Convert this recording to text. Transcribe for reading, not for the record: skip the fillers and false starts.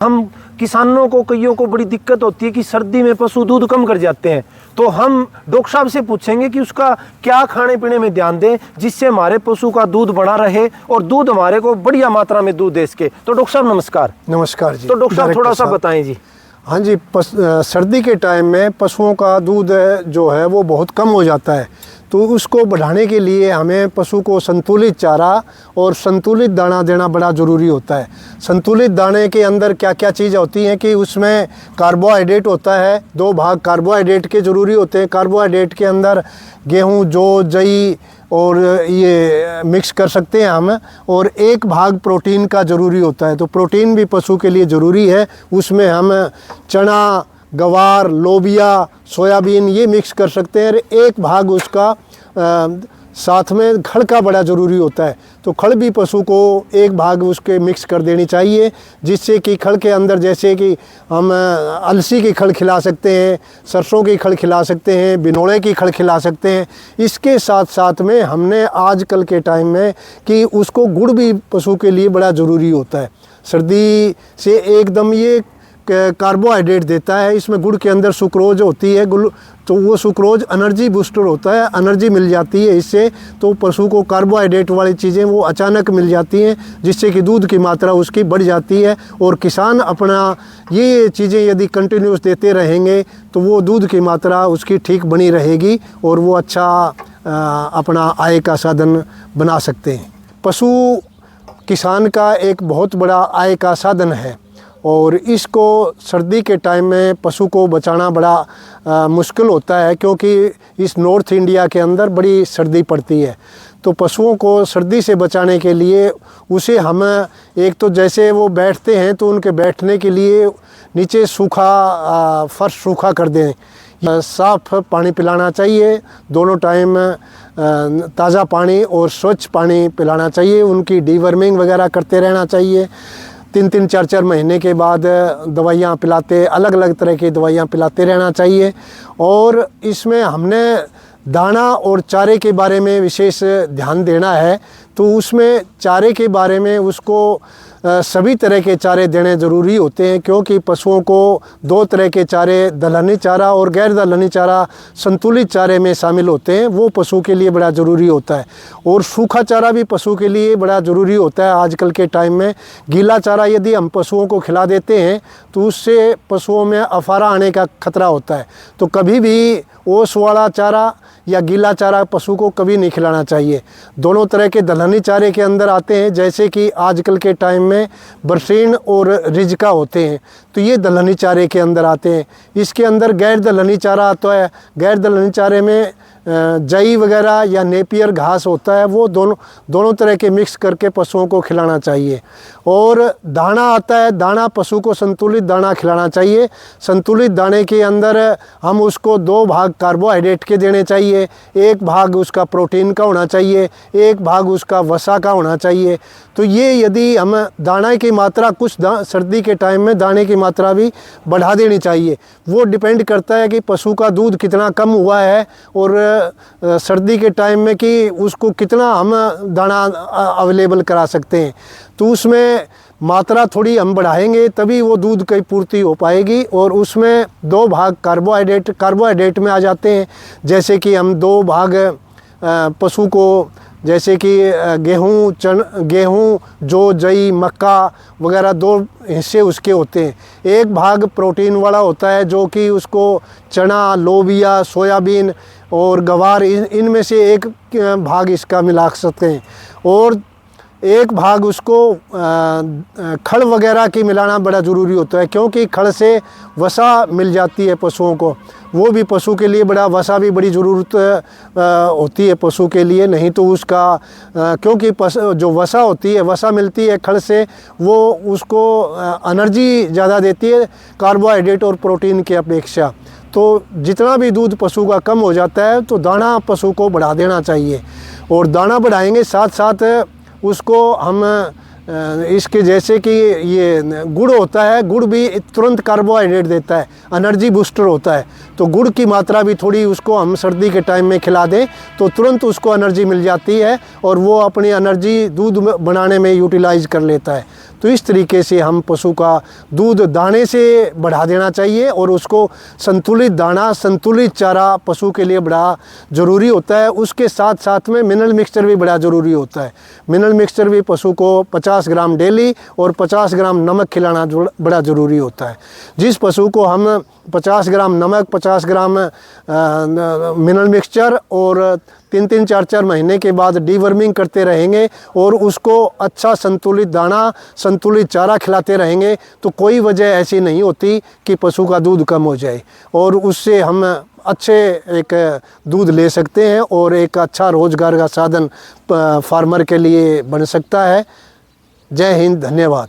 हम किसानों को कईयों को बड़ी दिक्कत होती है कि सर्दी में पशु दूध कम कर जाते हैं, तो हम डॉक्टर साहब से पूछेंगे कि उसका क्या खाने पीने में ध्यान दें जिससे हमारे पशु का दूध बना रहे और दूध हमारे को बढ़िया मात्रा में दूध दे सके। तो डॉक्टर साहब नमस्कार। नमस्कार जी। तो डॉक्टर साहब थोड़ा सा बताएं जी। हाँ जी, सर्दी के टाइम में पशुओं का दूध जो है वो बहुत कम हो जाता है, तो उसको बढ़ाने के लिए हमें पशु को संतुलित चारा और संतुलित दाना देना बड़ा ज़रूरी होता है। संतुलित दाने के अंदर क्या क्या चीज़ होती हैं कि उसमें कार्बोहाइड्रेट होता है, 2 भाग कार्बोहाइड्रेट के ज़रूरी होते हैं। कार्बोहाइड्रेट के अंदर गेहूँ, जौ, जई और ये मिक्स कर सकते हैं हम, और 1 भाग प्रोटीन का ज़रूरी होता है। तो प्रोटीन भी पशु के लिए ज़रूरी है। उसमें हम चना, गवार, लोबिया, सोयाबीन ये मिक्स कर सकते हैं। 1 भाग उसका साथ में खड़ का बड़ा ज़रूरी होता है, तो खड़ भी पशु को 1 भाग उसके मिक्स कर देनी चाहिए, जिससे कि खड़ के अंदर जैसे कि हम अलसी की खड़ खिला सकते हैं, सरसों की खड़ खिला सकते हैं, बिनोड़े की खड़ खिला सकते हैं। इसके साथ साथ में हमने आजकल के टाइम में कि उसको गुड़ भी पशु के लिए बड़ा ज़रूरी होता है। सर्दी से एकदम ये कार्बोहाइड्रेट देता है, इसमें गुड़ के अंदर सुक्रोज होती है, तो वो सुक्रोज एनर्जी बूस्टर होता है, एनर्जी मिल जाती है इससे। तो पशु को कार्बोहाइड्रेट वाली चीज़ें वो अचानक मिल जाती हैं, जिससे कि दूध की मात्रा उसकी बढ़ जाती है। और किसान अपना ये चीज़ें यदि कंटिन्यूस देते रहेंगे तो वो दूध की मात्रा उसकी ठीक बनी रहेगी और वो अच्छा अपना आय का साधन बना सकते हैं। पशु किसान का एक बहुत बड़ा आय का साधन है, और इसको सर्दी के टाइम में पशु को बचाना बड़ा मुश्किल होता है, क्योंकि इस नॉर्थ इंडिया के अंदर बड़ी सर्दी पड़ती है। तो पशुओं को सर्दी से बचाने के लिए उसे हम एक तो जैसे वो बैठते हैं तो उनके बैठने के लिए नीचे सूखा फर्श सूखा कर दें, साफ़ पानी पिलाना चाहिए, दोनों टाइम ताज़ा पानी और स्वच्छ पानी पिलाना चाहिए। उनकी डीवर्मिंग वगैरह करते रहना चाहिए। 3-3, 4-4 महीने के बाद दवाइयाँ पिलाते, अलग अलग तरह की दवाइयाँ पिलाते रहना चाहिए। और इसमें हमने दाना और चारे के बारे में विशेष ध्यान देना है। तो उसमें चारे के बारे में उसको सभी तरह के चारे देने ज़रूरी होते हैं, क्योंकि पशुओं को 2 तरह के चारे, दलहनी चारा और गैर दलहनी चारा संतुलित चारे में शामिल होते हैं। वो पशु के लिए बड़ा ज़रूरी होता है। और सूखा चारा भी पशु के लिए बड़ा ज़रूरी होता है। आजकल के टाइम में गीला चारा यदि हम पशुओं को खिला देते हैं तो उससे पशुओं में अफारा आने का खतरा होता है। तो कभी भी ओस वाला चारा या गीला चारा पशु को कभी नहीं खिलाना चाहिए। दोनों तरह के दलहनी चारे के अंदर आते हैं, जैसे कि आजकल के टाइम में बरसीन और रिजका होते हैं, तो ये दलहनी चारे के अंदर आते हैं। इसके अंदर गैर दलहनी चारा आता है। गैर दलहनी चारे में जई वगैरह या नेपियर घास होता है, वो दोनों तरह के मिक्स करके पशुओं को खिलाना चाहिए। और दाना आता है, दाना पशु को संतुलित दाना खिलाना चाहिए। संतुलित दाने के अंदर हम उसको 2 भाग कार्बोहाइड्रेट के देने चाहिए, 1 भाग उसका प्रोटीन का होना चाहिए, 1 भाग उसका वसा का होना चाहिए। तो ये यदि हम दाना की मात्रा कुछ सर्दी के टाइम में दाने की मात्रा भी बढ़ा देनी चाहिए। वो डिपेंड करता है कि पशु का दूध कितना कम हुआ है और सर्दी के टाइम में कि उसको कितना हम दाना अवेलेबल करा सकते हैं। तो उसमें मात्रा थोड़ी हम बढ़ाएंगे तभी वो दूध की पूर्ति हो पाएगी। और उसमें 2 भाग कार्बोहाइड्रेट में आ जाते हैं, जैसे कि हम 2 भाग पशु को, जैसे कि गेहूँ, जौ, जई, मक्का वगैरह 2 हिस्से उसके होते हैं। 1 भाग प्रोटीन वाला होता है, जो कि उसको चना, लोबिया, सोयाबीन और गवार इनमें से 1 भाग इसका मिला सकते हैं। और 1 भाग उसको खड़ वगैरह की मिलाना बड़ा ज़रूरी होता है, क्योंकि खड़ से वसा मिल जाती है पशुओं को। वो भी पशु के लिए बड़ा वसा भी बड़ी ज़रूरत होती है पशु के लिए। नहीं तो उसका क्योंकि जो वसा होती है, वसा मिलती है खड़ से, वो उसको एनर्जी ज़्यादा देती है कार्बोहाइड्रेट और प्रोटीन की अपेक्षा। तो जितना भी दूध पशु का कम हो जाता है तो दाना पशु को बढ़ा देना चाहिए। और दाना बढ़ाएंगे साथ साथ उसको हम इसके जैसे कि ये गुड़ होता है, गुड़ भी तुरंत कार्बोहाइड्रेट देता है, एनर्जी बूस्टर होता है। तो गुड़ की मात्रा भी थोड़ी उसको हम सर्दी के टाइम में खिला दें तो तुरंत उसको एनर्जी मिल जाती है और वो अपनी एनर्जी दूध बनाने में यूटिलाइज कर लेता है। तो इस तरीके से हम पशु का दूध दाने से बढ़ा देना चाहिए और उसको संतुलित दाना, संतुलित चारा पशु के लिए बड़ा ज़रूरी होता है। उसके साथ साथ में मिनरल मिक्सचर भी बड़ा ज़रूरी होता है। मिनरल मिक्सचर भी पशु को 50 ग्राम डेली और 50 ग्राम नमक खिलाना बड़ा ज़रूरी होता है। जिस पशु को हम 50 ग्राम नमक, 50 ग्राम मिनरल मिक्सचर और 3-3, 4-4 महीने के बाद डीवर्मिंग करते रहेंगे और उसको अच्छा संतुलित दाना, संतुलित चारा खिलाते रहेंगे तो कोई वजह ऐसी नहीं होती कि पशु का दूध कम हो जाए और उससे हम अच्छे एक दूध ले सकते हैं और एक अच्छा रोज़गार का साधन फार्मर के लिए बन सकता है। जय हिंद, धन्यवाद।